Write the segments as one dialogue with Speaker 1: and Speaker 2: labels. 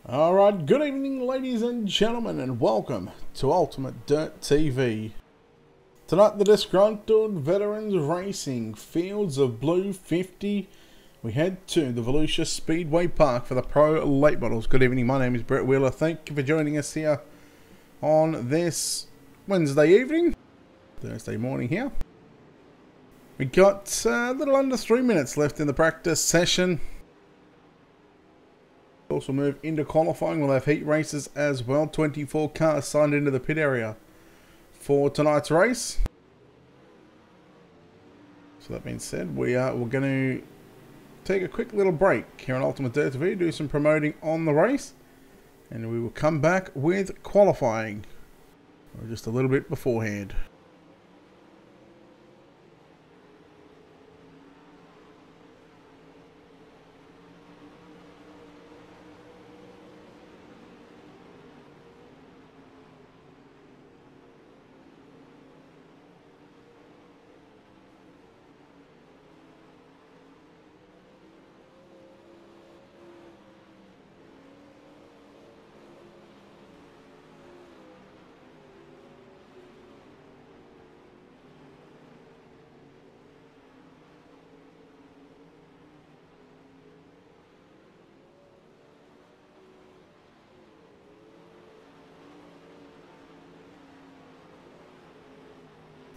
Speaker 1: Alright, good evening ladies and gentlemen, and welcome to Ultimate Dirt TV. Tonight the Disgruntled Veterans Racing Fields of Blue 50. We head to the Volusia Speedway Park for the Pro Late Models. Good evening, my name is Brett Wheeler. Thank you for joining us here on this Wednesday evening, Thursday morning here. We got a little under 3 minutes left in the practice session. Also move into qualifying. We'll have heat races as well. 24 cars signed into the pit area for tonight's race. So that being said, we're going to take a quick little break here on Ultimate Dirt TV, do some promoting on the race, and we will come back with qualifying, or just a little bit beforehand.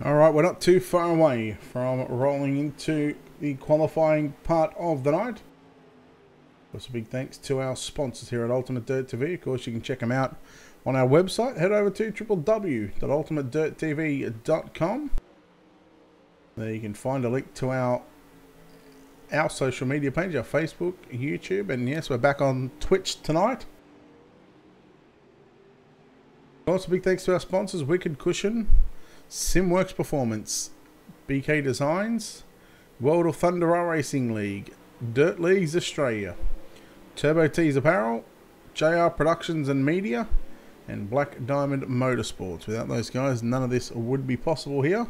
Speaker 1: Alright, we're not too far away from rolling into the qualifying part of the night. Also, big thanks to our sponsors here at Ultimate Dirt TV. Of course, you can check them out on our website. Head over to www.ultimatedirttv.com. There you can find a link to our social media page, our Facebook, YouTube, and yes, we're back on Twitch tonight. Also, big thanks to our sponsors, Wicked Cushion, Simworks Performance, BK Designs, World of Thunder Racing League, Dirt Leagues Australia, Turbo Tees Apparel, JR Productions and Media, and Black Diamond Motorsports. Without those guys, none of this would be possible here.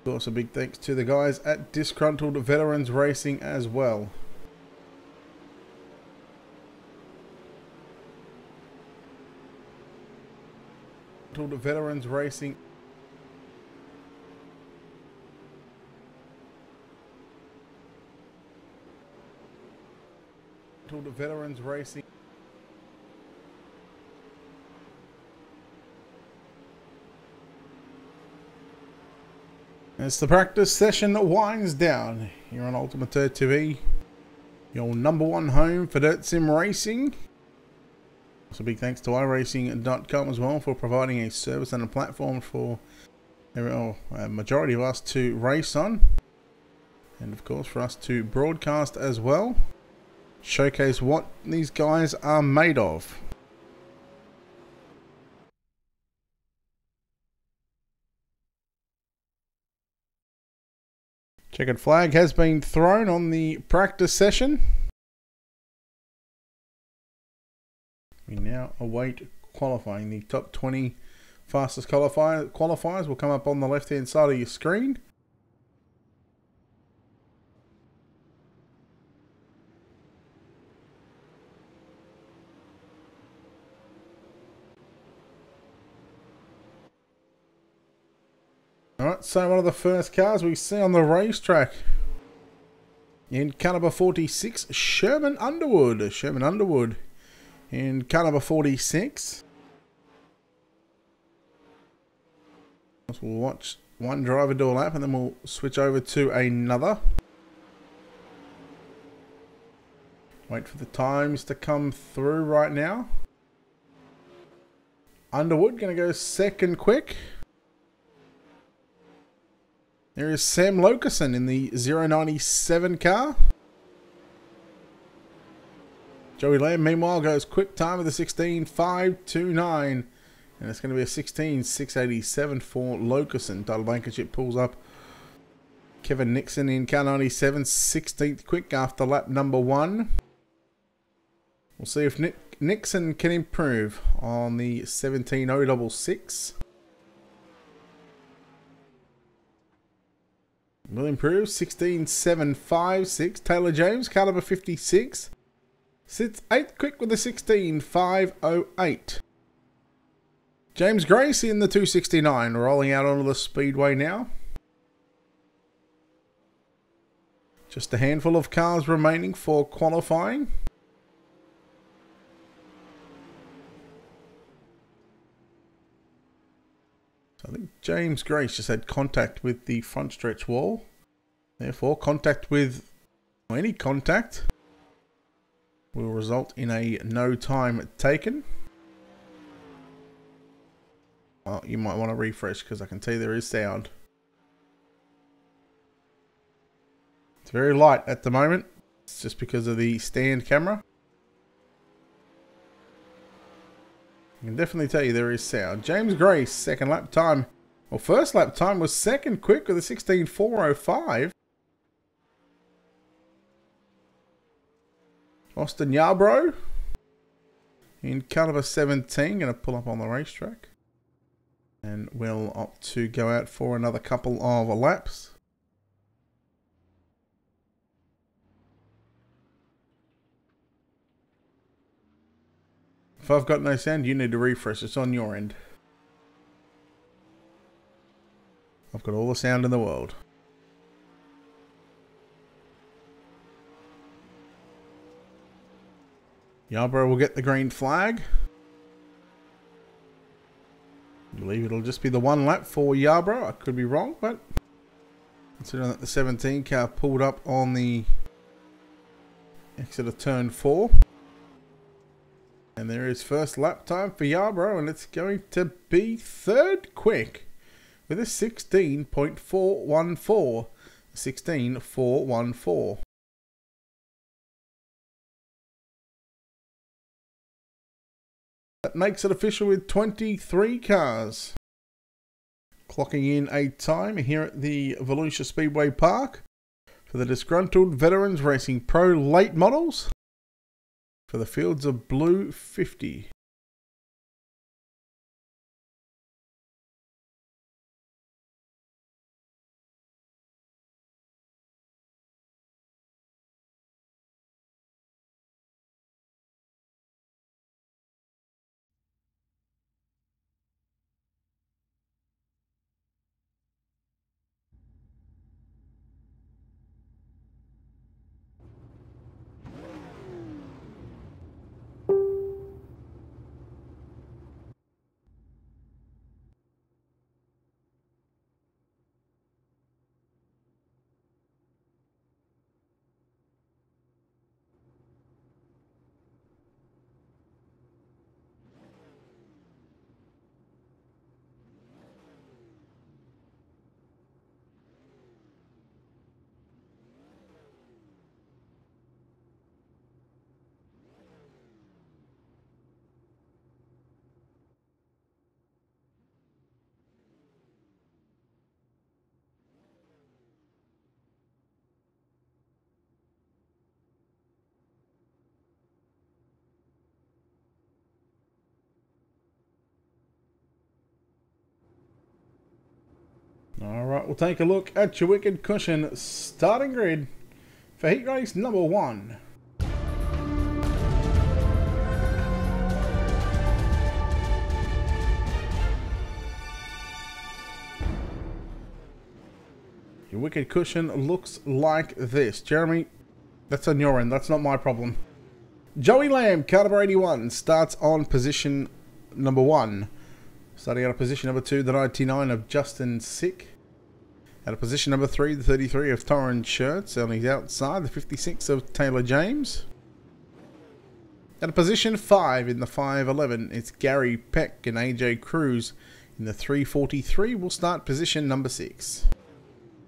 Speaker 1: Also, big thanks to the guys at Disgruntled Veterans Racing as well. Veterans Racing. Veterans Racing. As the practice session winds down here on Ultimate Dirt TV, your #1 home for Dirt Sim Racing. So big thanks to iRacing.com as well for providing a service and a platform for a majority of us to race on. And of course for us to broadcast as well. Showcase what these guys are made of. Checkered flag has been thrown on the practice session. We now await qualifying. The top 20 fastest qualifiers will come up on the left hand side of your screen. Alright, so one of the first cars we see on the racetrack in car number 46, Sherman Underwood. Sherman Underwood in car number 46. We'll watch one driver do a lap and then we'll switch over to another. Wait for the times to come through right now. Underwood going to go second quick. There is Sam Lokerson in the 097 car. Joey Lamb, meanwhile, goes quick time with a 16.529. And it's going to be a 16.687 for Lokerson. Title Blankenship pulls up Kevin Nixon in car 97, 16th quick after lap number 1. We'll see if Nixon can improve on the 17.066. Will improve. 16.756. Taylor James, car number 56. Sits 8th quick with a 16.508. James Grace in the 269, rolling out onto the speedway now. Just a handful of cars remaining for qualifying. So I think James Grace just had contact with the front stretch wall. Therefore, contact with any contact will result in a no time taken. Well, you might want to refresh because I can tell you there is sound. It's very light at the moment. It's just because of the stand camera. I can definitely tell you there is sound. James Grace, second lap time. Well, first lap time was second quick with a 16.405. Austin Yarbrough in cut of a 17. Going to pull up on the racetrack. And we'll opt to go out for another couple of laps. If I've got no sound, you need to refresh. It's on your end. I've got all the sound in the world. Yarbrough will get the green flag. I believe it'll just be the one lap for Yarbrough. I could be wrong, but considering that the 17 car pulled up on the exit of turn 4. And there is first lap time for Yarbrough, and it's going to be third quick with a 16.414. 16.414. That makes it official with 23 cars clocking in a time here at the Volusia Speedway Park for the Disgruntled Veterans Racing Pro Late Models for the fields of Blue 50. Alright, we'll take a look at your Wicked Cushion starting grid for heat race number 1. Your Wicked Cushion looks like this. Jeremy, that's on your end. That's not my problem. Joey Lamb, car number 81, starts on position number 1. Starting out of position number 2, the 99 of Justin Sick. Out of position number 3, the 33 of Torrin Shirts. On his outside, the 56 of Taylor James. Out of position 5 in the 511, it's Gary Peck and AJ Cruz. In the 343, will start position number 6.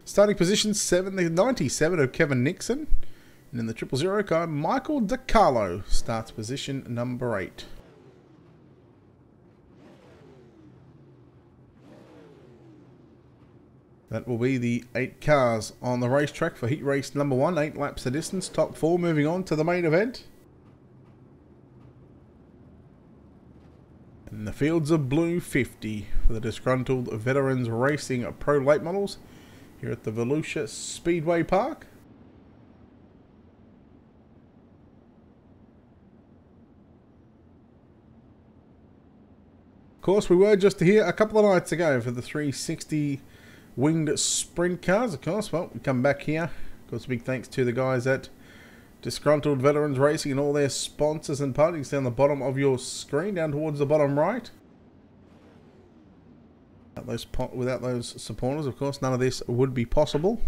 Speaker 1: Starting position 7, the 97 of Kevin Nixon. And in the 000 car, Michael DiCarlo starts position number 8. That will be the 8 cars on the racetrack for heat race number 1. 8 laps the distance, top 4 moving on to the main event. And the fields of Blue 50 for the Disgruntled Veterans Racing Pro Late Models here at the Volusia Speedway Park. course, we were just here a couple of nights ago for the 360 winged sprint cars. Of course, well, we come back here. Of course, big thanks to the guys at Disgruntled Veterans Racing and all their sponsors and partners down the bottom of your screen, down towards the bottom right. Without those supporters, of course, none of this would be possible.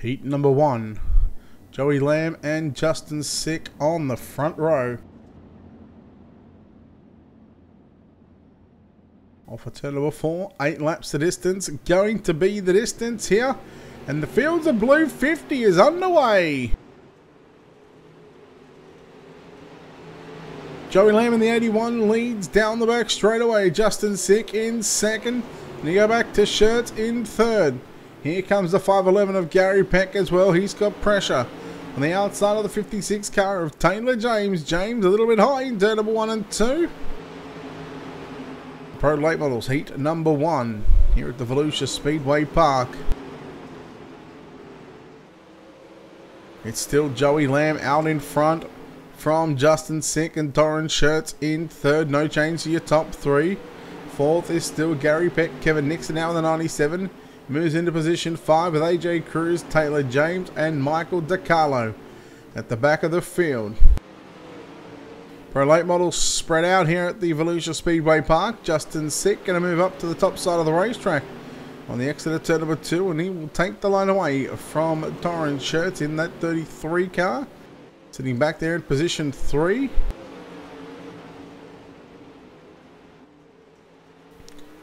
Speaker 1: Heat number 1. Joey Lamb and Justin Sick on the front row. Off of turn number 4. 8 laps the distance. Going to be the distance here. And the Fields of Blue 50 is underway. Joey Lamb in the 81 leads down the back straight away. Justin Sick in second. And you go back to Shirts in third. Here comes the 511 of Gary Peck as well. He's got pressure. On the outside of the 56 car of Taylor James. James a little bit high in turn number 1 and 2. Pro Late Models heat number 1 here at the Volusia Speedway Park. It's still Joey Lamb out in front from Justin Sick and Torrance Shirts in third. No change to your top 3. Fourth is still Gary Peck. Kevin Nixon now in the 97. Moves into position 5 with AJ Cruz, Taylor James and Michael DiCarlo at the back of the field. Pro Late Models spread out here at the Volusia Speedway Park. Justin Sick going to move up to the top side of the racetrack on the exit of turn number 2, and he will take the line away from Torrance Shirts in that 33 car. Sitting back there in position 3.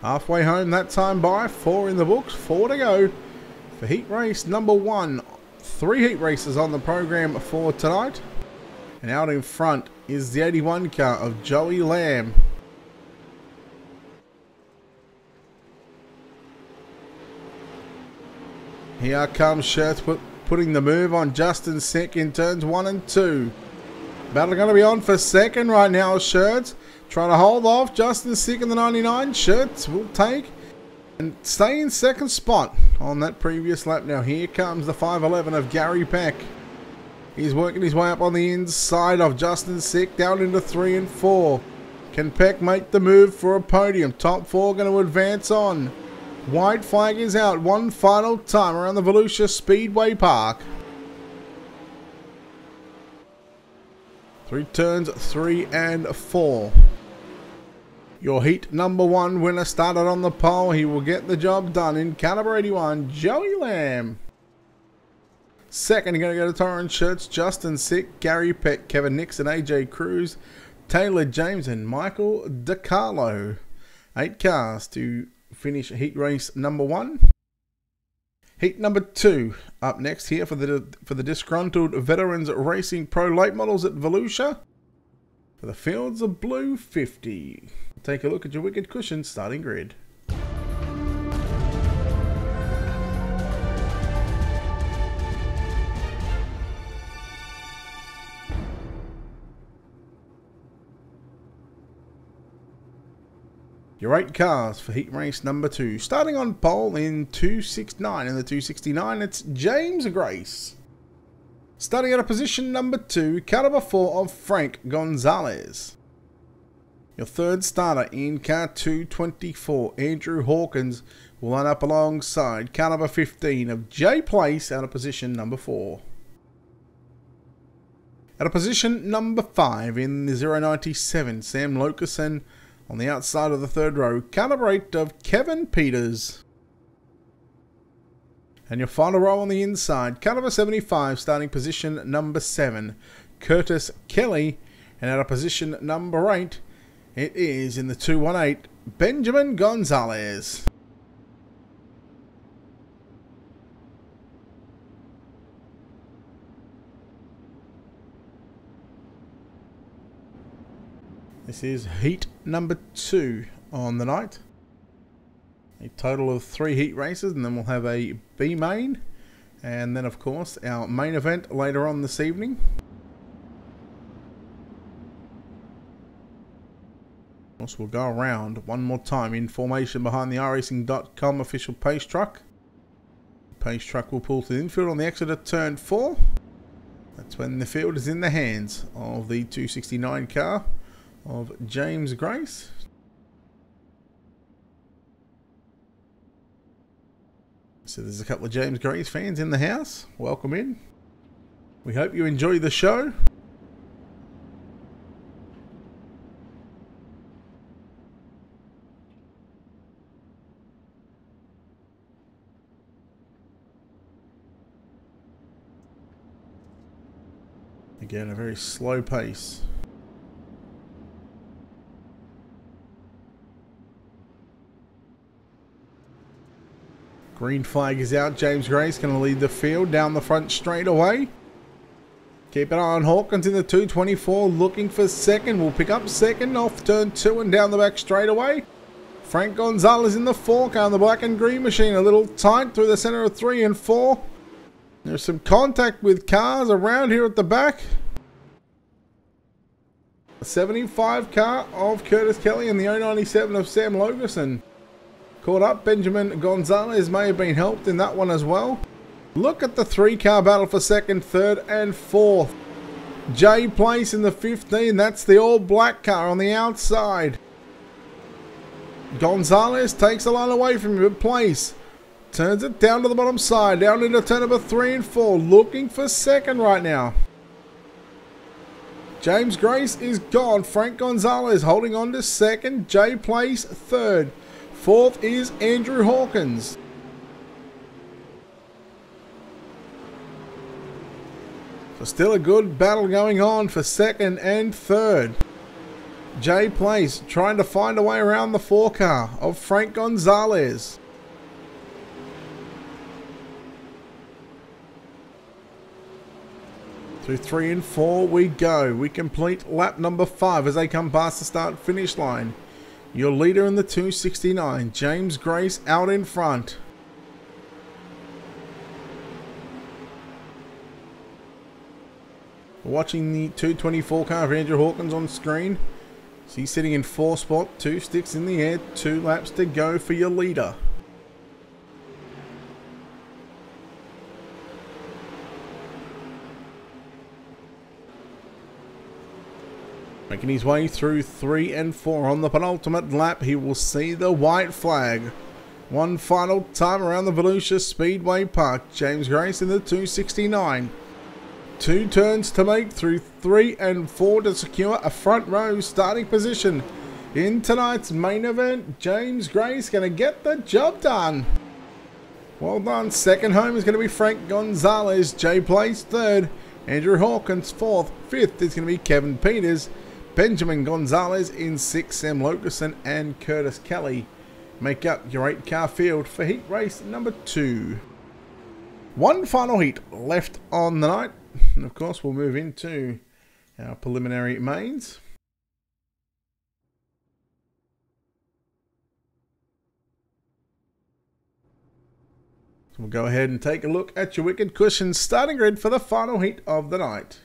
Speaker 1: Halfway home that time by 4 in the books, 4 to go for heat race number 1. 3 heat races on the program for tonight. And out in front is the 81 car of Joey Lamb. Here comes Shirts putting the move on Justin Sick in turns 1 and 2. Battle going to be on for second right now. Shirts trying to hold off Justin Sick in the 99. Shirts will take and stay in second spot on that previous lap. Now here comes the 511 of Gary Peck. He's working his way up on the inside of Justin Sick down into 3 and 4. Can Peck make the move for a podium? Top 4 going to advance on. White flag is out one final time around the Volusia Speedway Park. 3 turns 3 and 4. Your heat number 1 winner started on the pole. He will get the job done in caliber 81, Joey Lamb. Second, you're going to go to Torrance Shirts, Justin Sick, Gary Peck, Kevin Nixon, AJ Cruz, Taylor James and Michael DiCarlo. 8 cars to finish heat race number 1. Heat number 2 up next here for the Disgruntled Veterans Racing Pro Late Models at Volusia for the Fields of Blue 50. Take a look at your wicked cushion starting grid. Your 8 cars for heat race number 2. Starting on pole in 269. In the 269, it's James Grace. Starting at a position number 2, caliber 4 of Frank Gonzalez. Your third starter in car 224, Andrew Hawkins, will line up alongside caliber 15 of Jay Place out of position number 4. At a position number 5 in the 097, Sam Lokerson. On the outside of the third row, caliber 8 of Kevin Peters. And your final row on the inside, caliber 75, starting position number 7, Curtis Kelly. And out of position number 8, it is in the 218, Benjamin Gonzalez. This is heat number 2 on the night. A total of 3 heat races, and then we'll have a B main, and then of course our main event later on this evening. Of course, we'll go around one more time in formation behind the iRacing.com official pace truck. The pace truck will pull to the infield on the exit of turn 4. That's when the field is in the hands of the 269 car of James Grace. So there's a couple of James Grace fans in the house. Welcome in. We hope you enjoy the show. Again, a very slow pace. Green flag is out. James Grace going to lead the field down the front straight away. Keep an eye on Hawkins in the 224, looking for second. We'll pick up second off turn 2 and down the back straight away. Frank Gonzalez in the 4 car, the black and green machine, a little tight through the center of 3 and 4. There's some contact with cars around here at the back. The 75 car of Curtis Kelly and the 097 of Sam Logerson. Caught up. Benjamin Gonzalez may have been helped in that one as well. Look at the 3 car battle for second, third and fourth. Jay Place in the 15. That's the all black car on the outside. Gonzalez takes a line away from him. Place turns it down to the bottom side. Down into turn number 3 and 4. Looking for second right now. James Grace is gone. Frank Gonzalez holding on to second. Jay Place third. Fourth is Andrew Hawkins. So still a good battle going on for second and third. Jay Place trying to find a way around the 4 car of Frank Gonzalez. Through 3 and 4 we go. We complete lap number 5 as they come past the start finish line. Your leader in the 269, James Grace, out in front. Watching the 224 car of Andrew Hawkins on screen. So he's sitting in 4th spot, 2 sticks in the air, 2 laps to go for your leader. Making his way through 3 and 4 on the penultimate lap, he will see the white flag. One final time around the Volusia Speedway Park. James Grace in the 269. 2 turns to make through 3 and 4 to secure a front row starting position. In tonight's main event, James Grace going to get the job done. Well done. Second home is going to be Frank Gonzalez. Jay Place third. Andrew Hawkins fourth. Fifth is going to be Kevin Peters. Benjamin Gonzalez in 6th, Sam Logerson and Curtis Kelly make up your 8 car field for heat race number 2. One final heat left on the night, and of course we'll move into our preliminary mains. So we'll go ahead and take a look at your Wicked Cushions starting grid for the final heat of the night.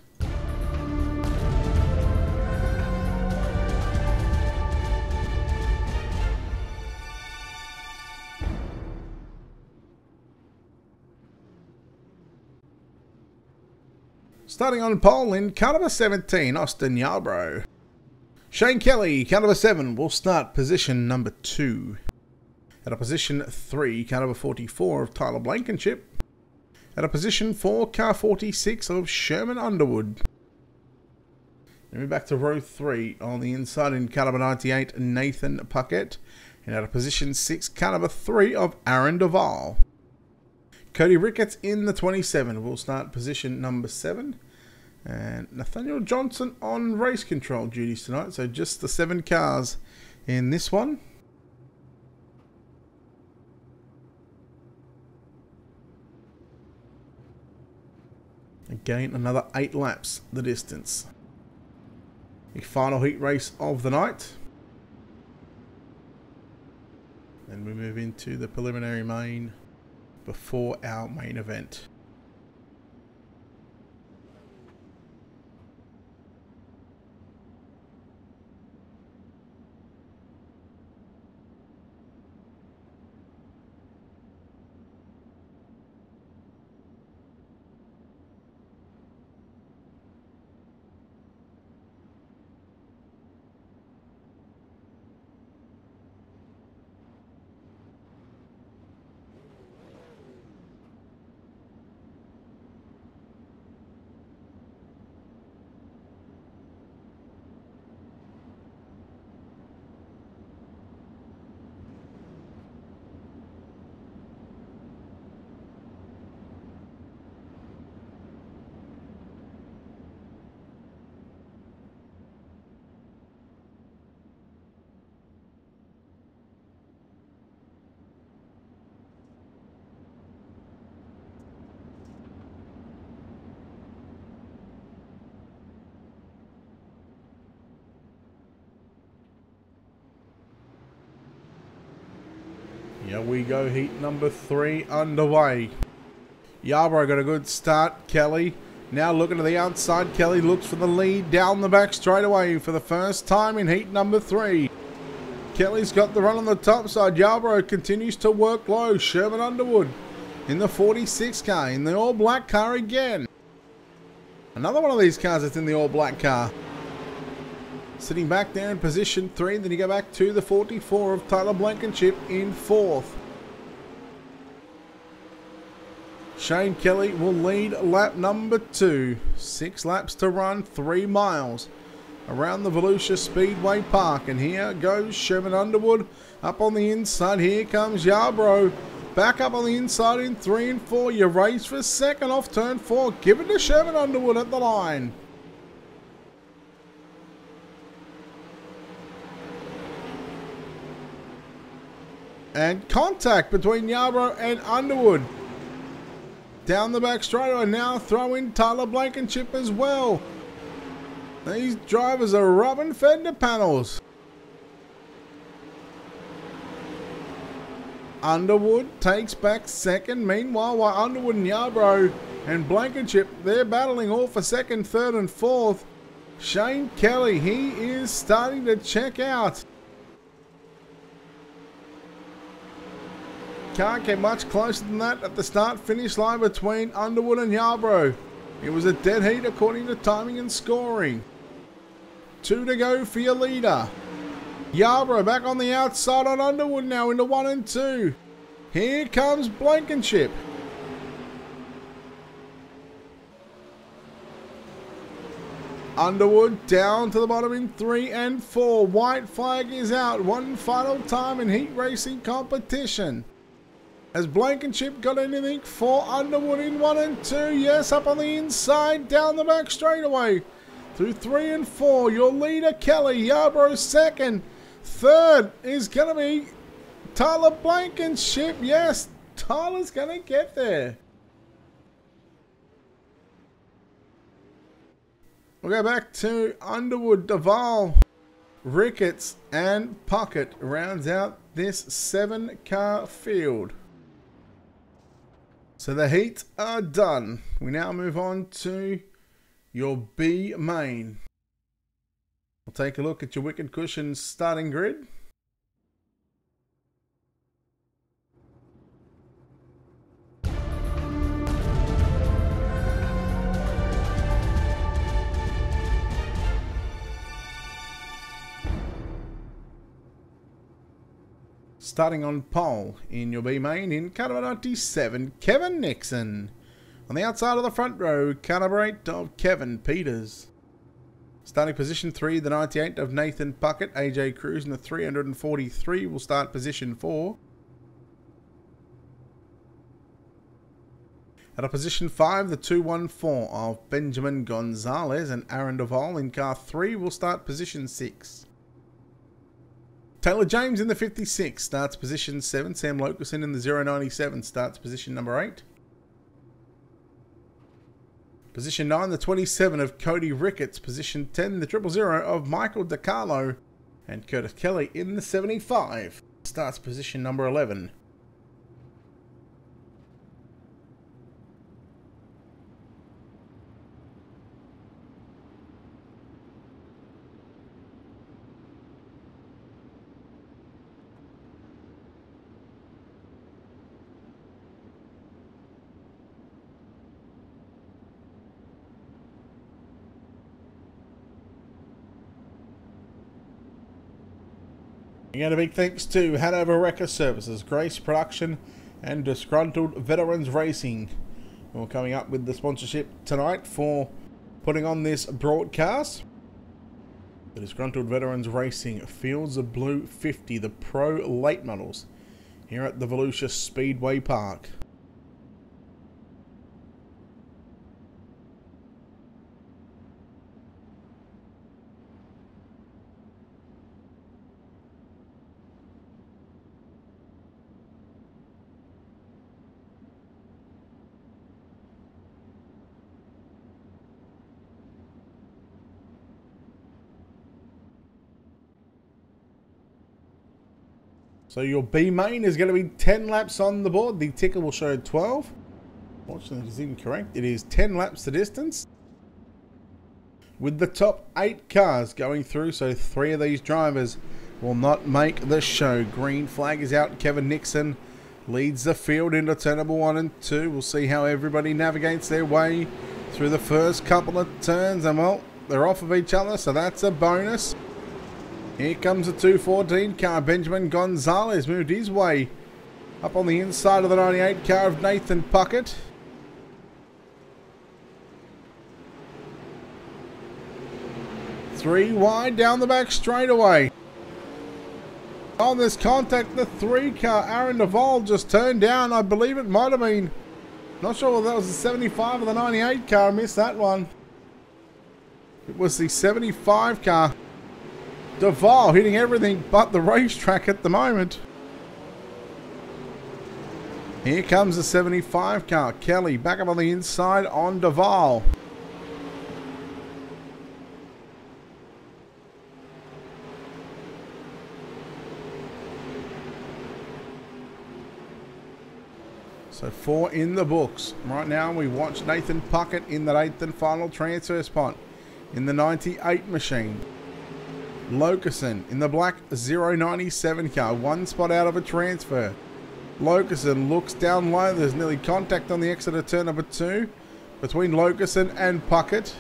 Speaker 1: Starting on pole in car number 17, Austin Yarbrough. Shane Kelly, car number 7, will start position number 2. At a position 3, car number 44 of Tyler Blankenship. At a position 4, car 46 of Sherman Underwood. Then we're back to row 3 on the inside in car number 98, Nathan Puckett. And at a position 6, car number 3 of Aaron Duvall. Cody Ricketts in the 27 will start position number 7. And Nathaniel Johnson on race control duties tonight. So just the 7 cars in this one. Again, another 8 laps the distance. The final heat race of the night. And we move into the preliminary main before our main event. Here we go, heat number 3 underway. Yarborough got a good start. Kelly now looking to the outside. Kelly looks for the lead down the back straight away for the first time in heat number 3. Kelly's got the run on the top side. Yarborough continues to work low. Sherman Underwood in the 46 car, in the all black car again. Another one of these cars that's in the all black car. Sitting back there in position 3, then you go back to the 44 of Tyler Blankenship in 4th. Shane Kelly will lead lap number 2. 6 laps to run, 3 miles around the Volusia Speedway Park. And here goes Sherman Underwood up on the inside. Here comes Yarborough back up on the inside in 3 and 4. You race for second off turn 4. Give it to Sherman Underwood at the line. And contact between Yarborough and Underwood. Down the back straightaway, now throw in Tyler Blankenship as well. These drivers are rubbing fender panels. Underwood takes back second. Meanwhile, while Underwood and Yarborough and Blankenship, they're battling all for second, third and fourth. Shane Kelly, he is starting to check out. Can't get much closer than that at the start-finish line between Underwood and Yarborough. It was a dead heat according to timing and scoring. 2 to go for your leader. Yarborough back on the outside on Underwood now into 1 and 2. Here comes Blankenship. Underwood down to the bottom in 3 and 4. White flag is out. One final time in heat racing competition. Has Blankenship got anything for Underwood in 1 and 2? Yes, up on the inside, down the back straightaway. Through 3 and 4, your leader Kelly, Yarborough second. Third is going to be Tyler Blankenship. Yes, Tyler's going to get there. We'll go back to Underwood, Duval, Ricketts and Puckett rounds out this 7-car field. So the heats are done. We now move on to your B main. We'll take a look at your Wicked Cushion starting grid. Starting on pole in your B main in car number 97, Kevin Nixon. On the outside of the front row, car number 8 of Kevin Peters. Starting position 3, the 98 of Nathan Puckett. AJ Cruz in the 343 will start position 4. At a position 5, the 214 of Benjamin Gonzalez and Aaron Duval in car 3 will start position 6. Taylor James in the 56 starts position 7. Sam Locuson in the 097 starts position number 8. Position 9, the 27 of Cody Ricketts. Position 10, the 000 of Michael DiCarlo. And Curtis Kelly in the 75. Starts position number 11. Again, a big thanks to Hanover Wrecker Services, Grace Production, and Disgruntled Veterans Racing. We're coming up with the sponsorship tonight for putting on this broadcast. The Disgruntled Veterans Racing Fields of Blue 50, the Pro Late Models, here at the Volusia Speedway Park. So your B main is going to be 10 laps on the board. The ticker will show 12. Fortunately, it is incorrect. It is 10 laps the distance. With the top 8 cars going through, so 3 of these drivers will not make the show. Green flag is out. Kevin Nixon leads the field into turn number 1 and 2. We'll see how everybody navigates their way through the first couple of turns. And well, they're off of each other, so that's a bonus. Here comes the 214 car. Benjamin Gonzalez moved his way up on the inside of the 98 car of Nathan Puckett. Three wide down the back straightaway. Oh, there's contact. The 3 car, Aaron Duvall, just turned down. I believe it might have been. Not sure whether that was the 75 or the 98 car. I missed that one. It was the 75 car. Duvall hitting everything but the racetrack at the moment. Here comes the 75 car. Kelly back up on the inside on Duvall. So 4 in the books. Right now we watch Nathan Puckett in that 8th and final transfer spot in the 98 machine. Lokerson in the black 097 car, 1 spot out of a transfer. Lokerson looks down low. There's nearly contact on the exit of turn number 2 between Lokerson and Puckett.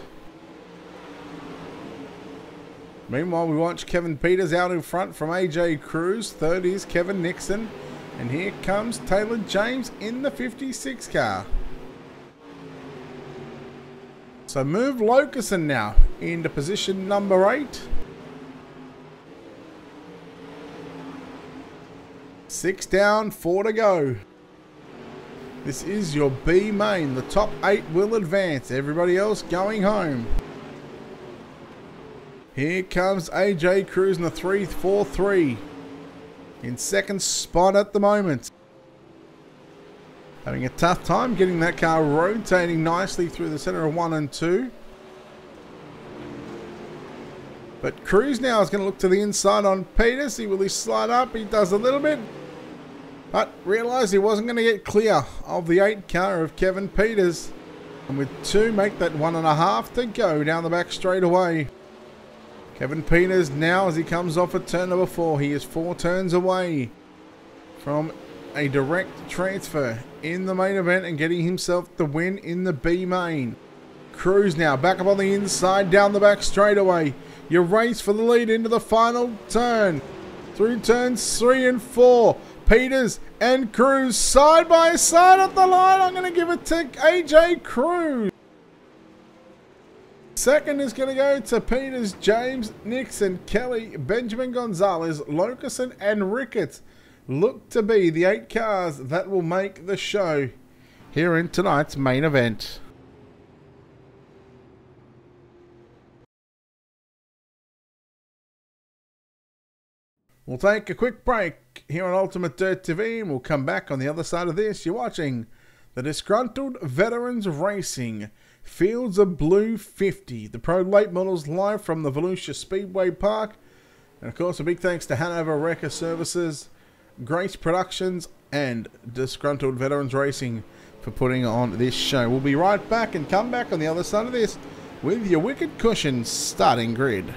Speaker 1: Meanwhile, we watch Kevin Peters out in front from AJ Cruz. 3rd is Kevin Nixon. And here comes Taylor James in the 56 car. So move Lokerson now into position number 8. 6 down, 4 to go. This is your B main. The top 8 will advance. Everybody else going home. Here comes AJ Cruz in the 343. In 2nd spot at the moment. Having a tough time getting that car rotating nicely through the center of 1 and 2. But Cruz now is going to look to the inside on Peters. Will he slide up? He does a little bit. But realised he wasn't going to get clear of the 8 car of Kevin Peters. And with 2, make that 1.5 to go down the back straight away. Kevin Peters now, as he comes off at turn number 4, he is 4 turns away from a direct transfer in the main event and getting himself the win in the B main. Cruz now back up on the inside, down the back straightaway. You race for the lead into the final turn. Through turns 3 and 4. Peters and Cruz side by side at the line. I'm going to give it to AJ Cruz. 2nd is going to go to Peters, James, Nixon, Kelly, Benjamin Gonzalez, Lokerson and Ricketts. Look to be the 8 cars that will make the show here in tonight's main event. We'll take a quick break here on Ultimate Dirt TV and we'll come back on the other side of this. You're watching the Disgruntled Veterans Racing Fields of Blue 50. The Pro Late Models live from the Volusia Speedway Park. And of course, a big thanks to Hanover Wrecker Services, Grace Productions, and Disgruntled Veterans Racing for putting on this show. We'll be right back and come back on the other side of this with your Wicked Cushion starting grid.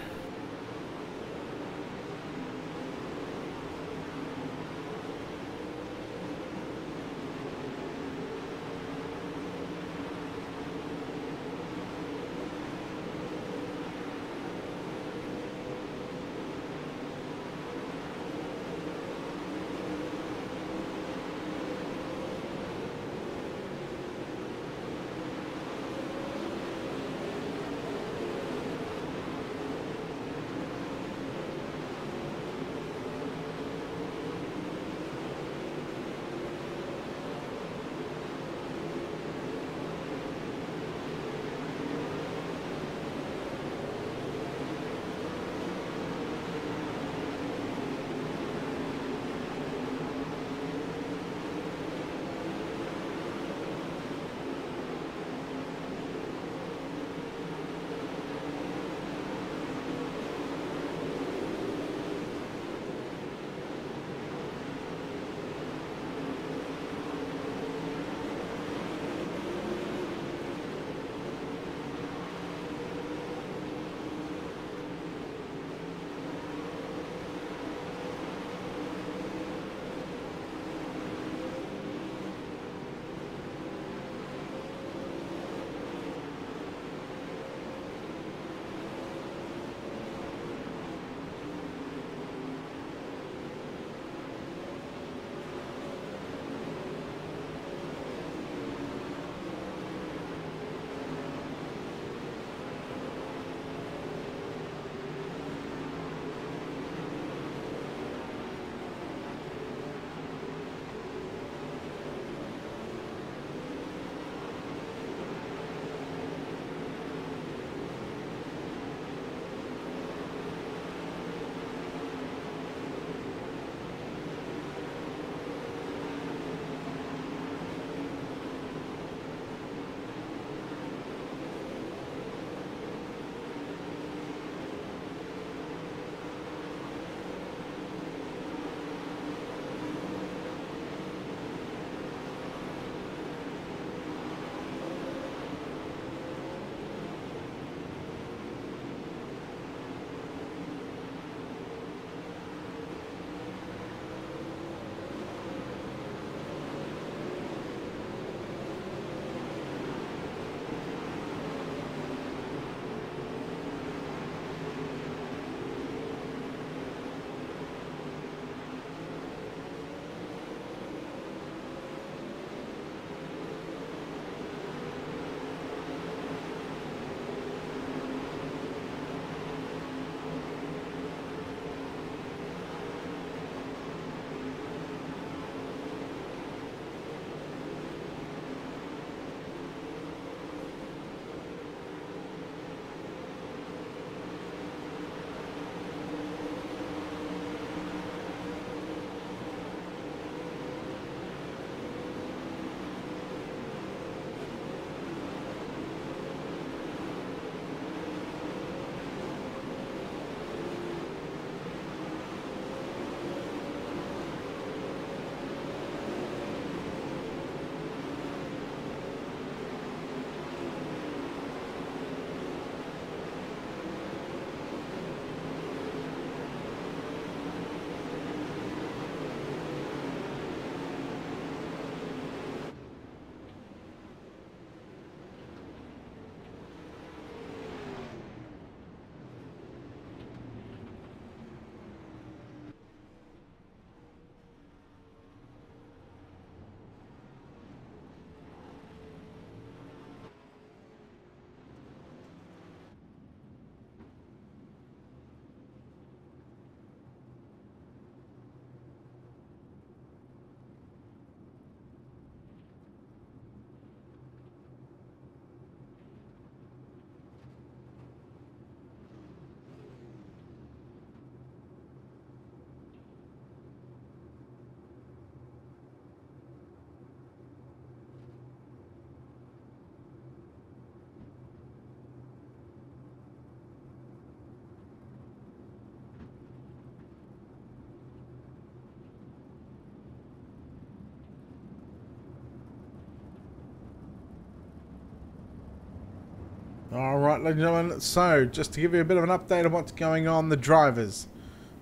Speaker 1: Alright, ladies and gentlemen, so just to give you a bit of an update on what's going on, the drivers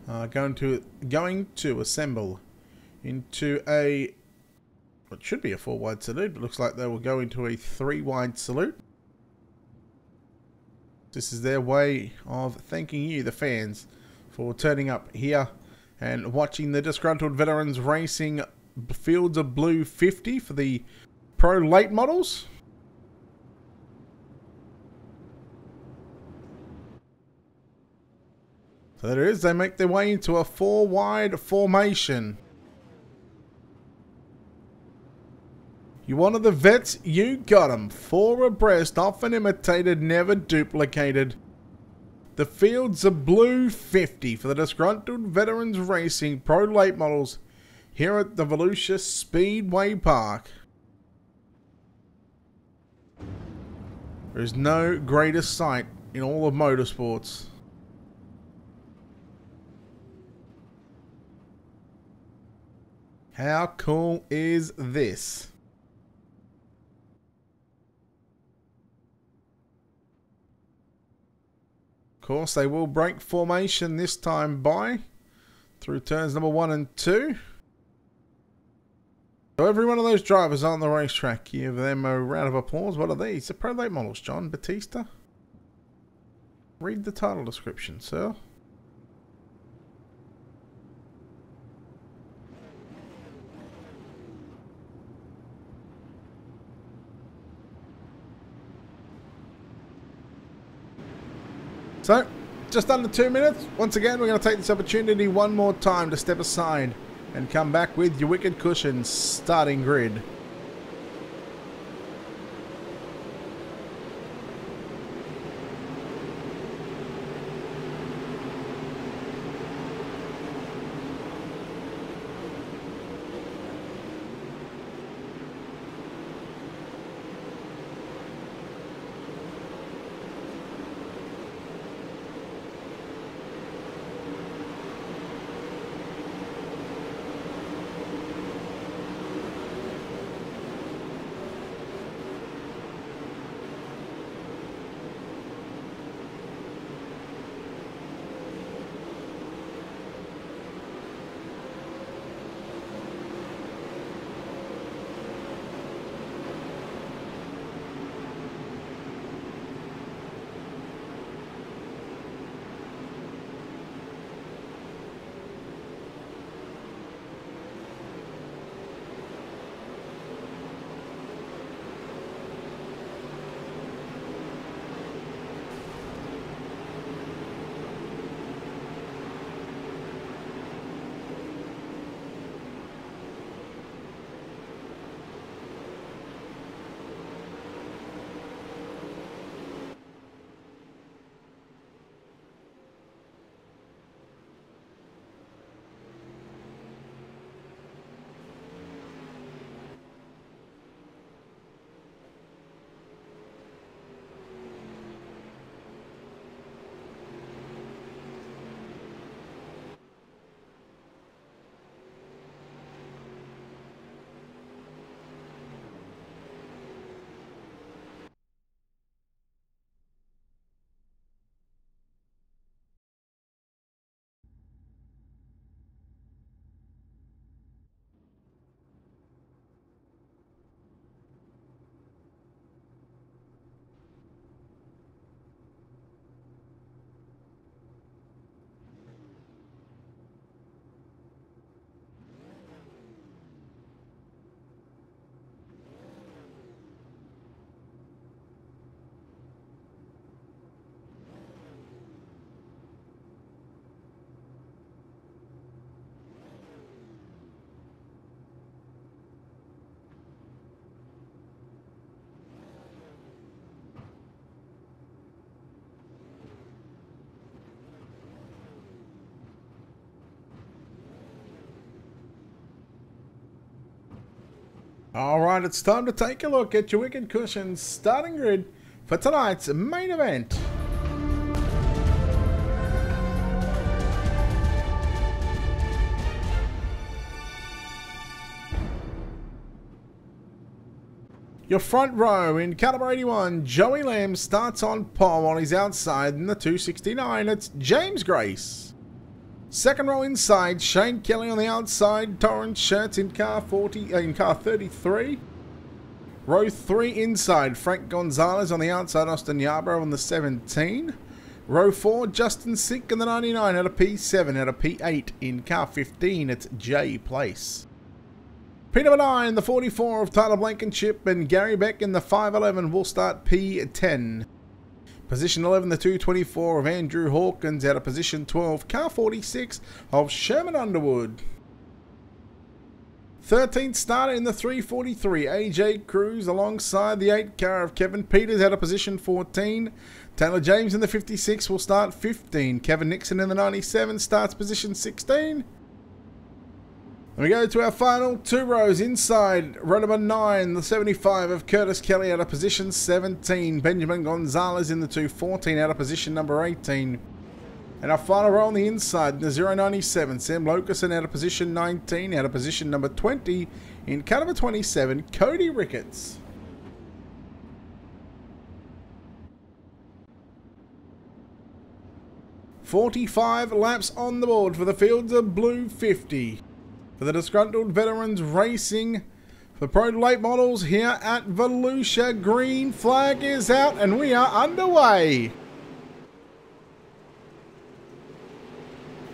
Speaker 1: are going to assemble into a, what should be a 4-wide salute, but looks like they will go into a 3-wide salute. This is their way of thanking you, the fans, for turning up here and watching the Disgruntled Veterans Racing Fields of Blue 50 for the Pro Late models. So there it is, they make their way into a 4-wide formation. You wanted the vets, you got them. 4 abreast, often imitated, never duplicated. The Fields of Blue 50 for the Disgruntled Veterans Racing Pro Late models here at the Volusia Speedway Park. There is no greater sight in all of motorsports. How cool is this? Of course, they will break formation this time by through turns number 1 and 2. So every one of those drivers on the racetrack, give them a round of applause. What are these? The Pro Late models, John Batista. Read the title description, sir. So, just under 2 minutes. Once again, we're going to take this opportunity one more time to step aside and come back with your Wicked Cushions starting grid. Alright, it's time to take a look at your Wicked Cushions starting grid for tonight's main event. Your front row in caliber 81, Joey Lamb starts on pole while he's outside in the 269. It's James Grace. Second row inside, Shane Kelly on the outside, Torrance Shirts in car 33. Row 3 inside, Frank Gonzalez on the outside, Austin Yarborough on the 17. Row 4, Justin Sick in the 99 out of P7, out of P8 in car 15, it's Jay Place. P number 9, the 44 of Tyler Blankenship and Gary Beck in the 511 will start P10. Position 11, the 224 of Andrew Hawkins out of position 12, car 46 of Sherman Underwood. 13th starter in the 343, AJ Cruz alongside the 8 car of Kevin Peters out of position 14. Taylor James in the 56 will start 15. Kevin Nixon in the 97 starts position 16. And we go to our final 2 rows inside. Row number 9, the 75 of Curtis Kelly out of position 17. Benjamin Gonzalez in the 214 out of position number 18. And our final row on the inside, the 097, Sam Lokerson out of position 19, out of position number 20. In car number 27, Cody Ricketts. "45 laps on the board for the Fields of Blue 50. For the Disgruntled Veterans Racing, for Pro Late Models here at Volusia. Green flag is out and we are underway.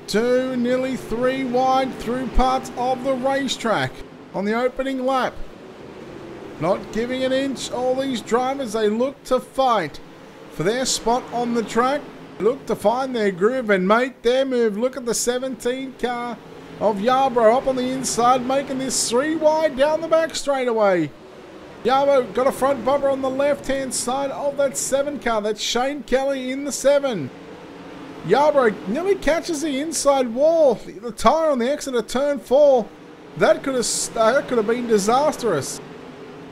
Speaker 1: 2, nearly 3 wide through parts of the racetrack on the opening lap. Not giving an inch, all these drivers, they look to fight for their spot on the track. Look to find their groove and make their move. Look at the 17 car of Yarborough up on the inside, making this 3 wide down the back straightaway. Yarborough got a front bumper on the left-hand side of that 7 car. That's Shane Kelly in the 7. Yarborough nearly catches the inside wall. The tyre on the exit of turn 4. That could have been disastrous.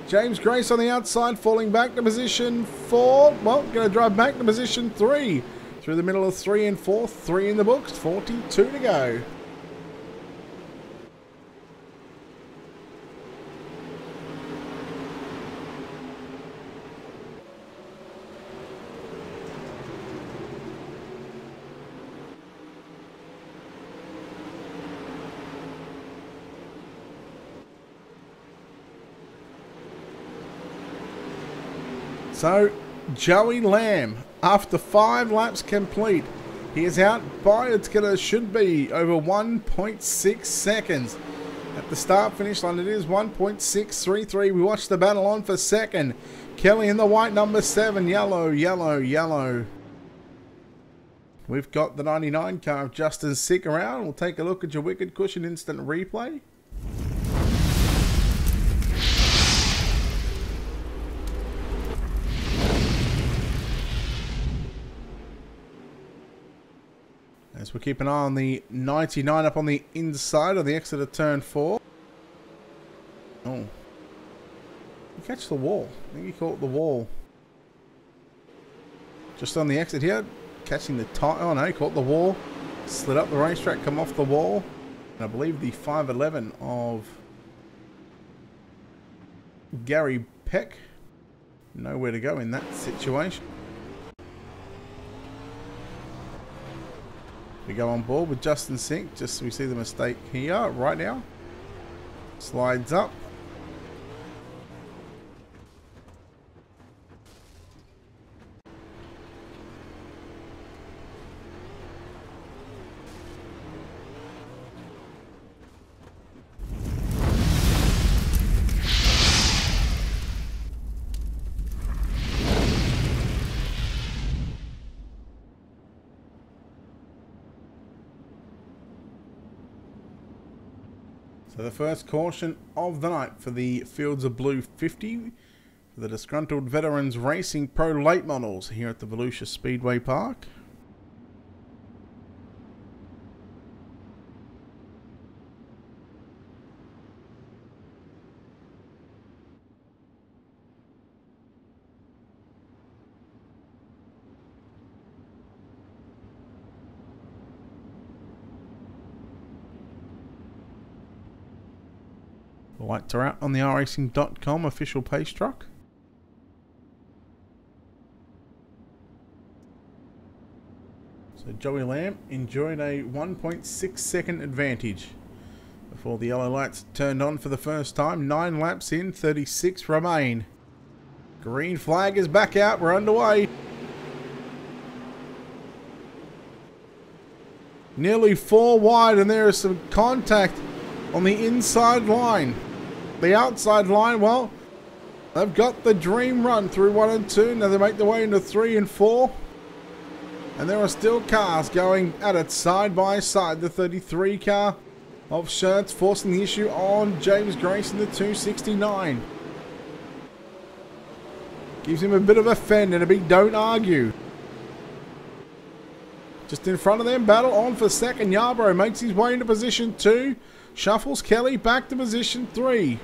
Speaker 1: James Grace on the outside, falling back to position 4. Well, going to drive back to position 3. Through the middle of 3 and 4. 3 in the books. 42 to go. So, Joey Lamb, after 5 laps complete, he is out by, should be over 1.6 seconds. At the start-finish line, it is 1.633. We watch the battle on for second. Kelly in the white number 7, yellow, yellow, yellow. We've got the 99 car of Justin Sick around. We'll take a look at your Wicked Cushion instant replay. As we keep an eye on the 99 up on the inside of the exit of turn 4. Oh. You catch the wall. I think he caught the wall. Just on the exit here. Catching the tire. Oh no, he caught the wall. Slid up the racetrack, come off the wall. And I believe the 511 of Gary Peck. Nowhere to go in that situation. We go on board with Justin Sink, just so we see the mistake here, right now. Slides up. So the first caution of the night for the Fields of Blue 50 for the Disgruntled Veterans Racing Pro Late Models here at the Volusia Speedway Park. The lights are out on the racing.com official pace truck. So Joey Lamb enjoyed a 1.6 second advantage before the yellow lights turned on for the first time. 9 laps in, 36 remain. Green flag is back out, we're underway. Nearly 4 wide, and there is some contact on the inside line. The outside line, well, they've got the dream run through 1 and 2. Now they make their way into 3 and 4. And there are still cars going at it side by side. The 33 car of Shirts forcing the issue on James Grace in the 269. Gives him a bit of a fend and a big don't argue. Just in front of them, battle on for second. Yarbrough makes his way into position 2. Shuffles Kelly back to position 3.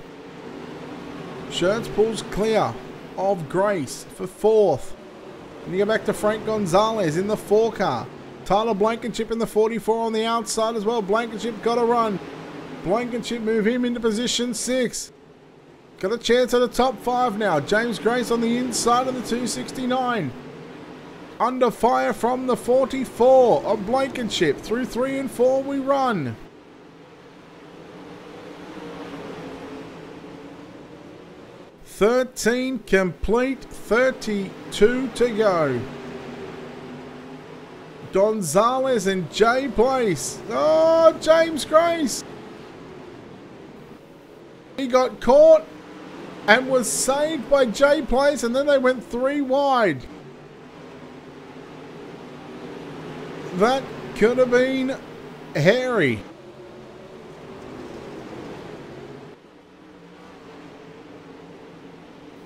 Speaker 1: Shirts pulls clear of Grace for 4th. And you go back to Frank Gonzalez in the 4 car. Tyler Blankenship in the 44 on the outside as well. Blankenship got a run. Blankenship move him into position 6. Got a chance at the top 5 now. James Grace on the inside of the 269. Under fire from the 44 of Blankenship. Through 3 and 4 we run. $13 complete, 32 to go. Gonzalez and Jay Place. Oh, James Grace. He got caught and was saved by Jay Place, and then they went 3 wide. That could have been hairy.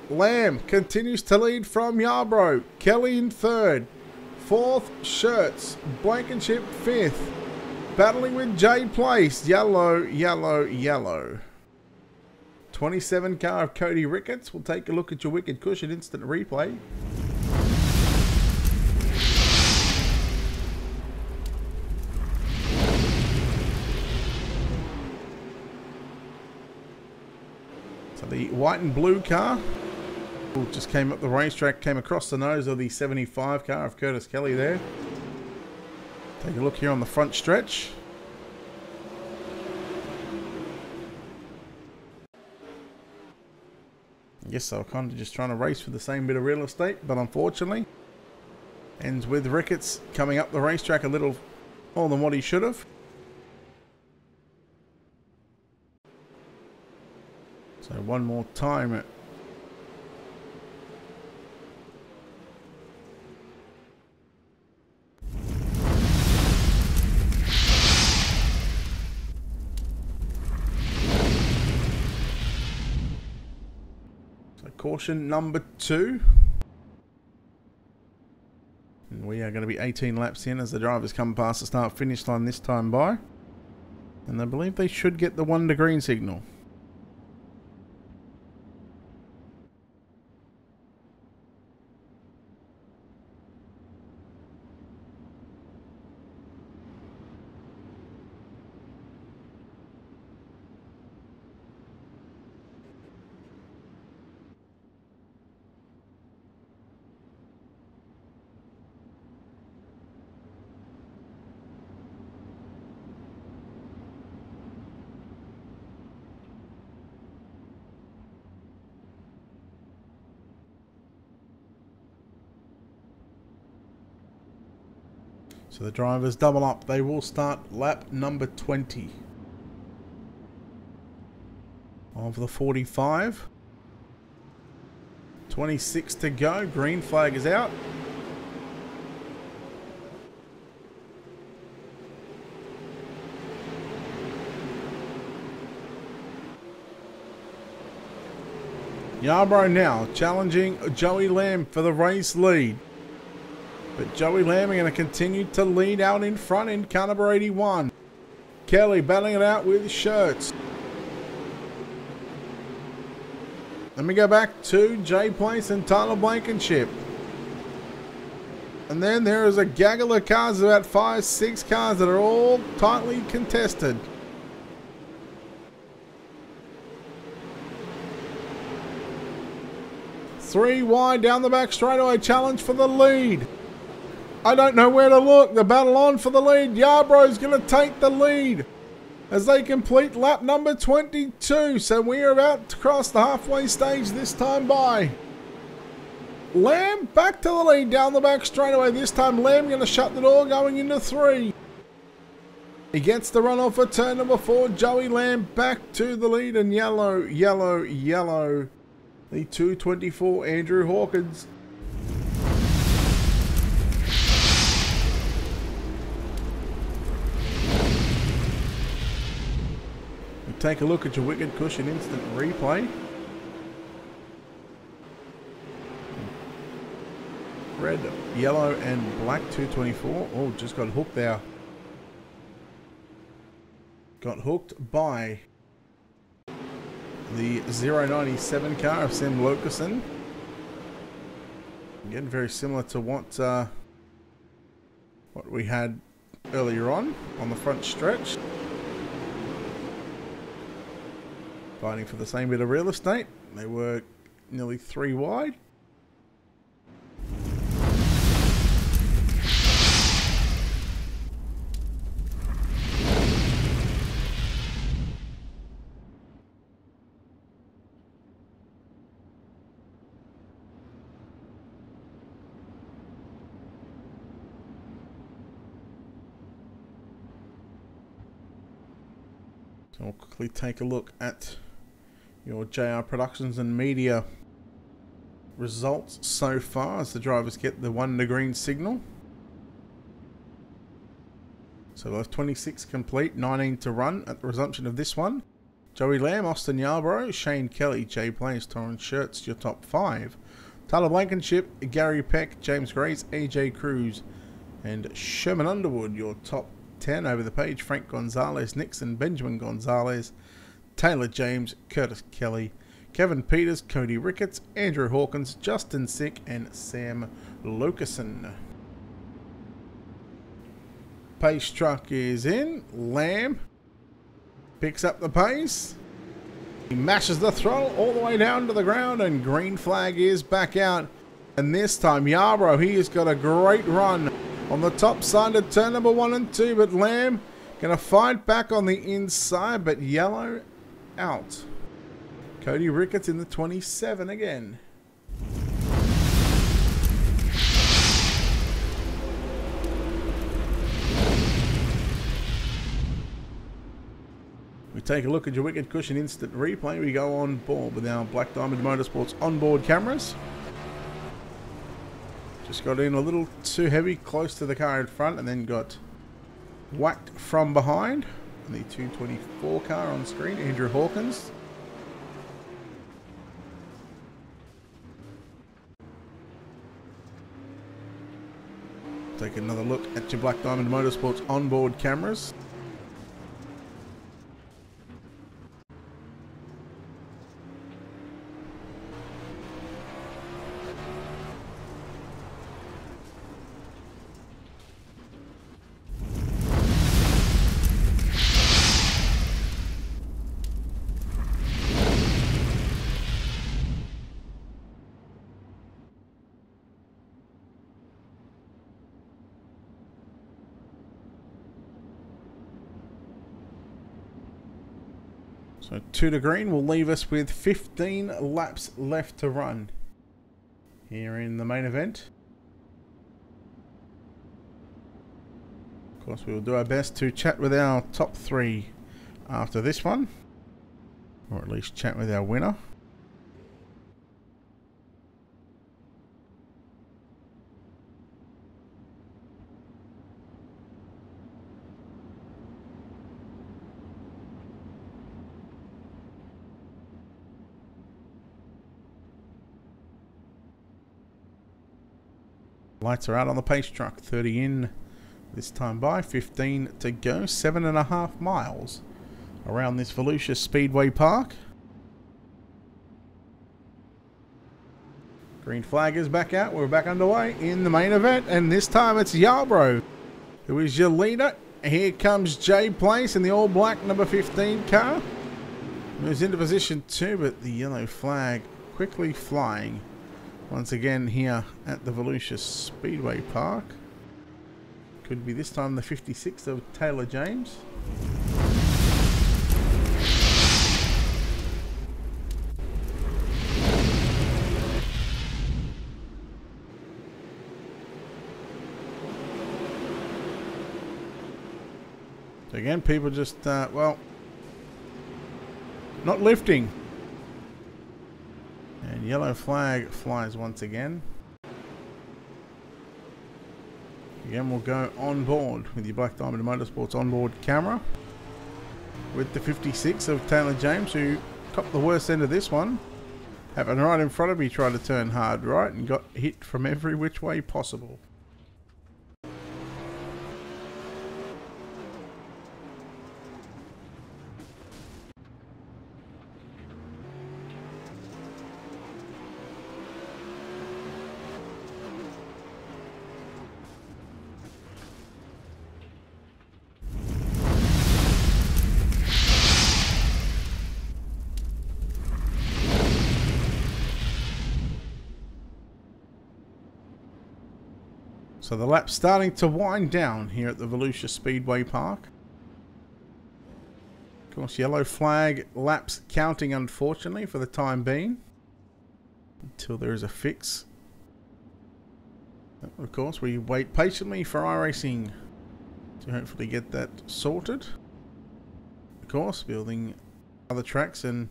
Speaker 1: Lamb continues to lead from Yarbrough. Kelly in 3rd. 4th, Shirts. Blankenship 5th. Battling with Jay Place. Yellow, yellow, yellow. 27 car of Cody Ricketts. We'll take a look at your Wicked Cushion instant replay. So the white and blue car just came up the racetrack, came across the nose of the 75 car of Curtis Kelly there. Take a look here on the front stretch. I guess they were kind of just trying to race for the same bit of real estate, but unfortunately ends with Ricketts coming up the racetrack a little more than what he should have. So one more time. So caution number 2. And we are going to be 18 laps in as the drivers come past the start finish line this time by. And I believe they should get the 1 to green signal. So the drivers double up. They will start lap number 20 of the 45. 26 to go. Green flag is out. Yarbrough now challenging Joey Lamb for the race lead. But Joey Lamb are going to continue to lead out in front in car number 81. Kelly battling it out with Shirts. Let me go back to Jay Place and Tyler Blankenship. And then there is a gaggle of cars, about 5, 6 cars that are all tightly contested. Three wide down the back straightaway, challenge for the lead. I don't know where to look. The battle on for the lead. Yarbrough's going to take the lead as they complete lap number 22. So we are about to cross the halfway stage this time by. Lamb back to the lead down the back straightaway. This time Lamb going to shut the door going into 3. He gets the run off for turn number 4. Joey Lamb back to the lead, and yellow. The 224 Andrew Hawkins. We take a look at your Wicked Cushion instant replay. Red, yellow and black 224. Oh, just got hooked there. Got hooked by the 097 car of Sam Lokerson. Again, very similar to what we had earlier on the front stretch. Fighting for the same bit of real estate. They were nearly 3 wide. So we'll quickly take a look at your JR Productions and Media results so far as the drivers get the 1 to green signal. So we'll have 26 complete, 19 to run at the resumption of this one. Joey Lamb, Austin Yarbrough, Shane Kelly, Jay Plays, Torrance Shirts, your top 5. Tyler Blankenship, Gary Peck, James Grace, AJ Cruz, and Sherman Underwood, your top 10 over the page. Frank Gonzalez, Nixon, Benjamin Gonzalez, Taylor James, Curtis Kelly, Kevin Peters, Cody Ricketts, Andrew Hawkins, Justin Sick, and Sam Lokerson. Pace truck is in. Lamb picks up the pace. He mashes the throttle all the way down to the ground, and green flag is back out. And this time Yarbrough, he has got a great run on the top side of turn number 1 and 2, but Lamb going to fight back on the inside, but yellow out. Cody Ricketts in the 27 again. We take a look at your Wicked Cushion instant replay. We go on board with our Black Diamond Motorsports onboard cameras. Just got in a little too heavy, close to the car in front, and then got whacked from behind. The 224 car on screen, Andrew Hawkins. Take another look at your Black Diamond Motorsports onboard cameras. So 2 to green will leave us with 15 laps left to run here in the main event. Of course, we will do our best to chat with our top 3 after this one, or at least chat with our winner. Lights are out on the pace truck. 30 in this time by, 15 to go. 7.5 miles around this Volusia Speedway Park. Green flag is back out. We're back underway in the main event, and this time it's Yarbrough who is your leader. Here comes Jay Place in the all black number 15 car. Moves into position 2, but the yellow flag quickly flying once again here at the Volusia Speedway Park. Could be this time the 56 of Taylor James. So again, people just, well, not lifting. And yellow flag flies once again. Again, we'll go on board with your Black Diamond Motorsports onboard camera with the 56 of Taylor James, who copped the worst end of this one. Happened right in front of me, tried to turn hard right and got hit from every which way possible. So the lap's starting to wind down here at the Volusia Speedway Park. Of course, yellow flag laps counting, unfortunately, for the time being, until there is a fix. Of course, we wait patiently for iRacing to hopefully get that sorted. Of course, building other tracks and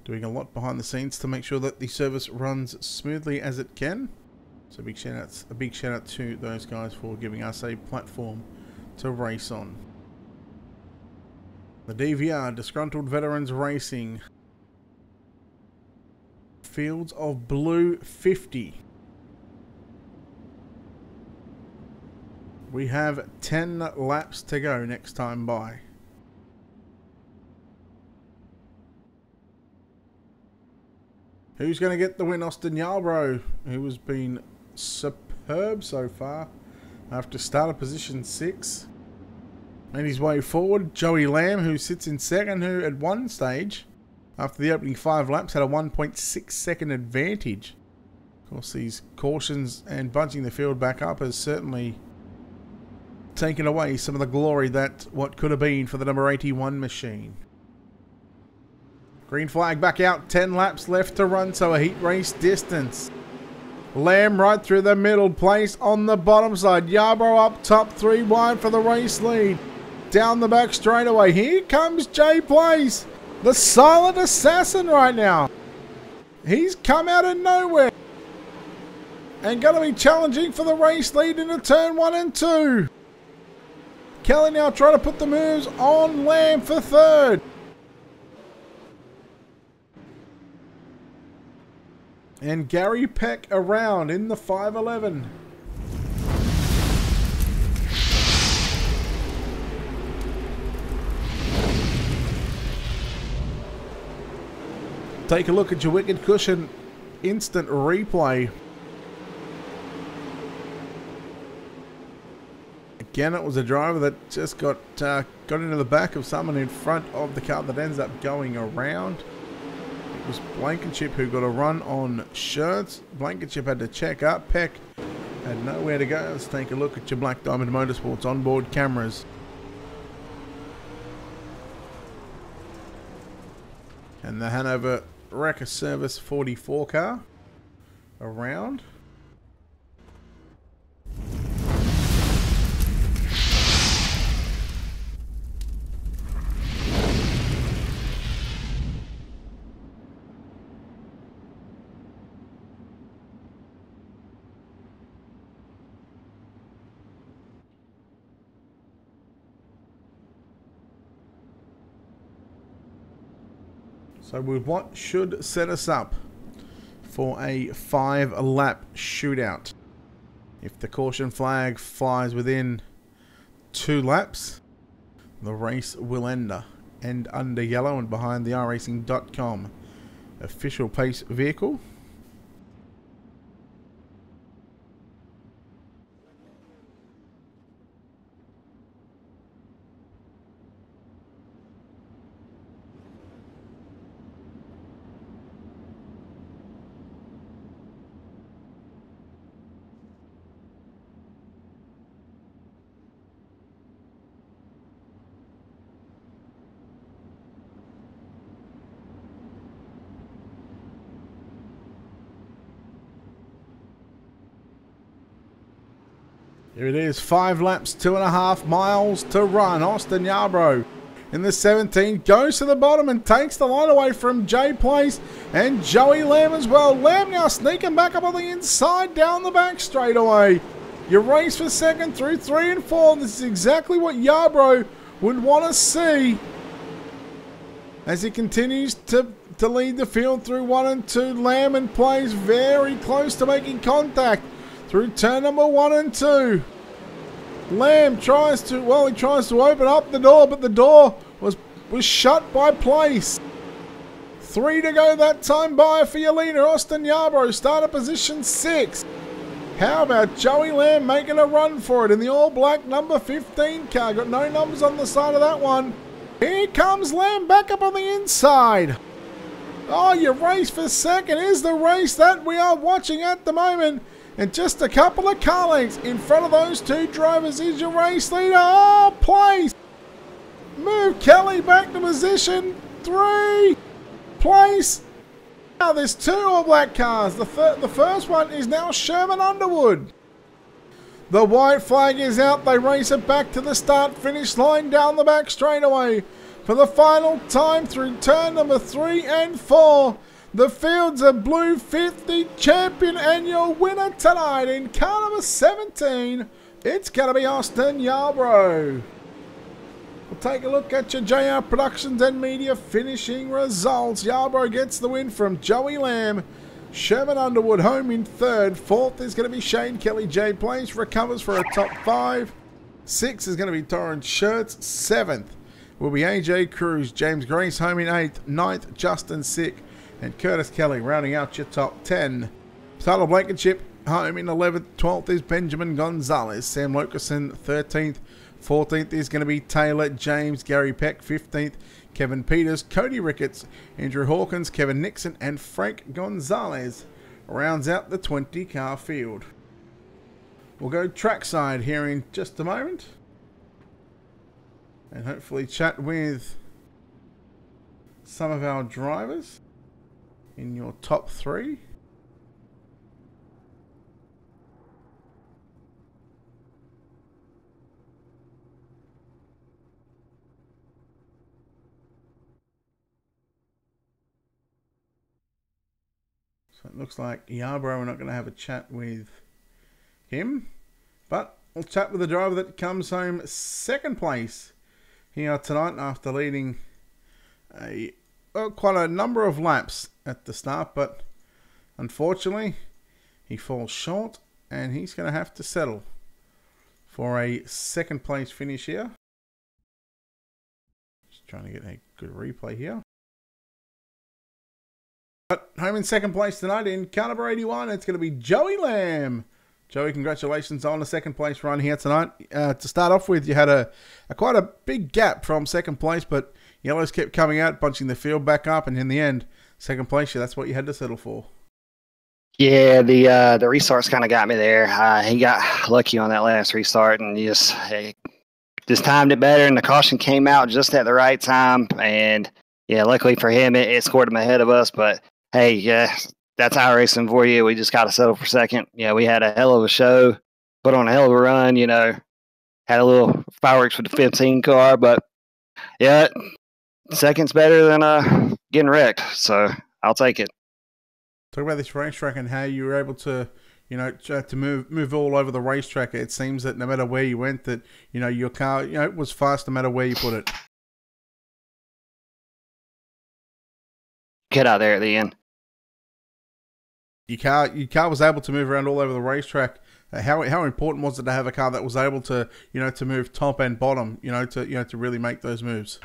Speaker 1: doing a lot behind the scenes to make sure that the service runs smoothly as it can. So a big shout out to those guys for giving us a platform to race on. The DVR, Disgruntled Veterans Racing. Fields of Blue 50. We have 10 laps to go next time by. Who's going to get the win? Austin Yarbrough, who has been superb so far after starter position 6. Made his way forward. Joey Lamb, who sits in second, who at one stage, after the opening 5 laps, had a 1.6 second advantage. Of course, these cautions and bunching the field back up has certainly taken away some of the glory that what could have been for the number 81 machine. Green flag back out, 10 laps left to run, so a heat race distance. Lamb right through the middle, place on the bottom side. Yarbrough up top, 3 wide for the race lead. Down the back straightaway. Here comes Jay Place, the silent assassin right now. He's come out of nowhere and going to be challenging for the race lead into turn 1 and 2. Kelly now trying to put the moves on Lamb for third. And Gary Peck around in the 511. Take a look at your Wicked Cushion instant replay. Again, it was a driver that just got into the back of someone in front of the car that ends up going around. It was Blankenship who got a run on Shirts. Blankenship had to check up. Peck had nowhere to go. Let's take a look at your Black Diamond Motorsports onboard cameras. And the Hanover Wrecker Service 44 car around. So what should set us up for a 5-lap shootout. If the caution flag flies within 2 laps, the race will end under yellow and behind the iRacing.com official pace vehicle. Here it is, 5 laps, 2.5 miles to run. Austin Yarbrough in the 17 goes to the bottom and takes the line away from Jay Place and Joey Lamb as well. Lamb now sneaking back up on the inside down the back straightaway. You race for second through 3 and 4. This is exactly what Yarbrough would want to see as he continues to lead the field through 1 and 2. Lamb and Place very close to making contact through turn number 1 and 2. Lamb tries to open up the door, but the door was shut by Place. 3 to go that time by for your leader, Austin Yarbrough, starter position 6. How about Joey Lamb making a run for it in the all-black number 15 car? Got no numbers on the side of that one. Here comes Lamb back up on the inside. Oh, you race for second. Here's the race that we are watching at the moment. And just a couple of car lengths in front of those 2 drivers is your race leader. Oh, Place. Move Kelly back to position 3. Place. Now there's 2 all-black cars. The first one is now Sherman Underwood. The white flag is out. They race it back to the start-finish line down the back straightaway for the final time through turn number 3 and 4. The field's a blue 50 champion and your winner tonight in car number 17. It's going to be Austin Yarbrough. We'll take a look at your JR Productions and Media finishing results. Yarbrough gets the win from Joey Lamb. Sherman Underwood home in 3rd. 4th is going to be Shane Kelly. Jay Place recovers for a top 5. 6th is going to be Torrance Shirts. 7th will be AJ Cruz. James Grace home in 8th. 9th, Justin Sick. And Curtis Kelly rounding out your top 10. Tyler Blankenship home in 11th. 12th is Benjamin Gonzalez. Sam Lokerson 13th. 14th is going to be Taylor James. Gary Peck 15th. Kevin Peters, Cody Ricketts, Andrew Hawkins, Kevin Nixon and Frank Gonzalez rounds out the 20 car field. We'll go trackside here in just a moment and hopefully chat with some of our drivers in your top 3. So it looks like Yarbrough, we're not going to have a chat with him, but we'll chat with the driver that comes home 2nd place here tonight after leading quite a number of laps at the start, but unfortunately he falls short and he's going to have to settle for a 2nd place finish here. Just trying to get a good replay here. But home in 2nd place tonight in car number 81, it's going to be Joey Lamb. Joey, congratulations on a 2nd place run here tonight. To start off with, you had quite a big gap from 2nd place, but Yellows kept coming out, bunching the field back up, and in the end, 2nd place, that's what you had to settle for.
Speaker 2: Yeah, the restarts kind of got me there. He got lucky on that last restart and just timed it better, and the caution came out just at the right time. And yeah, luckily for him, it scored him ahead of us. But hey, yeah, that's iRacing for you. We just got to settle for 2nd. Yeah, we had a hell of a show, put on a hell of a run. You know, had a little fireworks with the 15 car, but yeah, 2nd's better than getting wrecked. So I'll take it.
Speaker 1: Talk about this racetrack and how you were able to, to move all over the racetrack. It seems that no matter where you went, that your car, was fast no matter where you put it.
Speaker 2: Get out there at the end.
Speaker 1: Your car was able to move around all over the racetrack. How important was it to have a car that was able to, to move top and bottom, to really make those moves?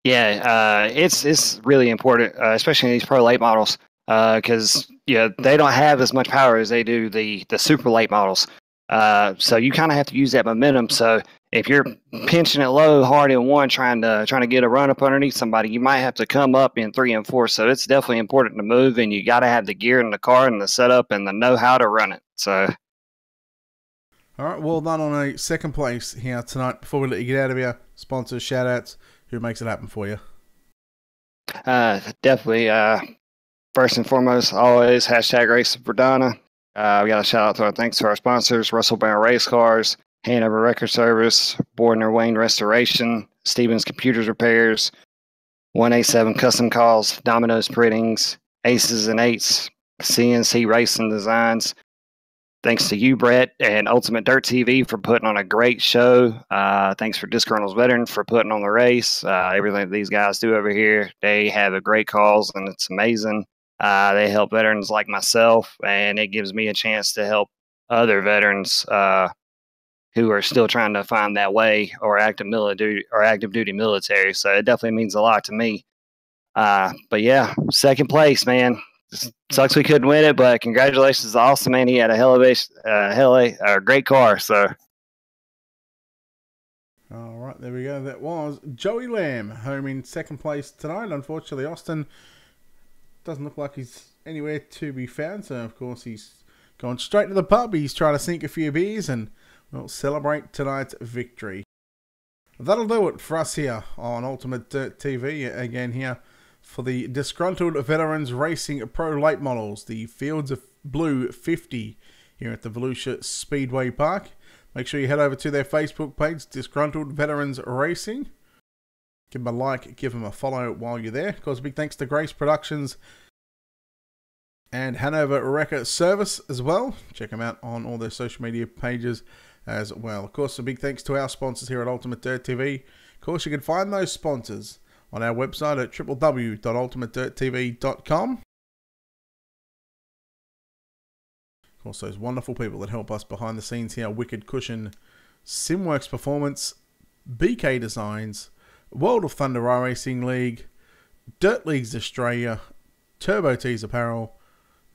Speaker 2: Yeah, it's really important, especially in these pro late models, because they don't have as much power as they do the super late models. So you kind of have to use that momentum. So if you're pinching it low hard in 1, trying to get a run up underneath somebody, you might have to come up in 3 and 4. So it's definitely important to move, and you got to have the gear in the car and the setup and the know how to run it. So.
Speaker 1: All right, well done on a 2nd place here tonight. Before we let you get out of here, sponsors, shout-outs, who makes it happen for you?
Speaker 2: Definitely. First and foremost, always #Race for Donna. We got a shout out to our thanks to our sponsors: Russell Brown Race Cars, Hanover Record Service, Bordner Wayne Restoration, Stevens Computers Repairs, 187 Custom Calls, Domino's Printings, Aces and Eights, CNC Racing Designs. Thanks to you, Brett, and Ultimate Dirt TV for putting on a great show. Thanks for Disgruntled Veteran for putting on the race. Everything that these guys do over here, they have a great cause, and it's amazing. They help veterans like myself, and it gives me a chance to help other veterans who are still trying to find that way, or active duty military. So it definitely means a lot to me. But yeah, second place, man. Sucks we couldn't win it, but congratulations to Austin, man. He had a great car. So,
Speaker 1: all right, there we go. That was Joey Lamb home in second place tonight. Unfortunately, Austin doesn't look like he's anywhere to be found. So, of course, he's gone straight to the pub. He's trying to sink a few beers and we'll celebrate tonight's victory. That'll do it for us here on Ultimate Dirt TV. Again, here for the Disgruntled Veterans Racing Pro Late Models, the Fields of Blue 50 here at the Volusia Speedway Park. Make sure you head over to their Facebook page, Disgruntled Veterans Racing. Give them a like, give them a follow while you're there. Of course, big thanks to Grace Productions and Hanover Record Service as well. Check them out on all their social media pages as well. Of course, a big thanks to our sponsors here at Ultimate Dirt TV. Of course, you can find those sponsors on our website at www.ultimatedirttv.com. Of course, those wonderful people that help us behind the scenes here: Wicked Cushion, Simworks Performance, BK Designs, World of Thunder Racing League, Dirt Leagues Australia, Turbo Tees Apparel,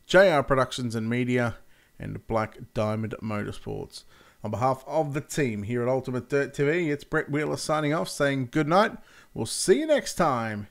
Speaker 1: JR Productions and Media, and Black Diamond Motorsports. On behalf of the team here at Ultimate Dirt TV, it's Brett Wheeler signing off, saying good night. We'll see you next time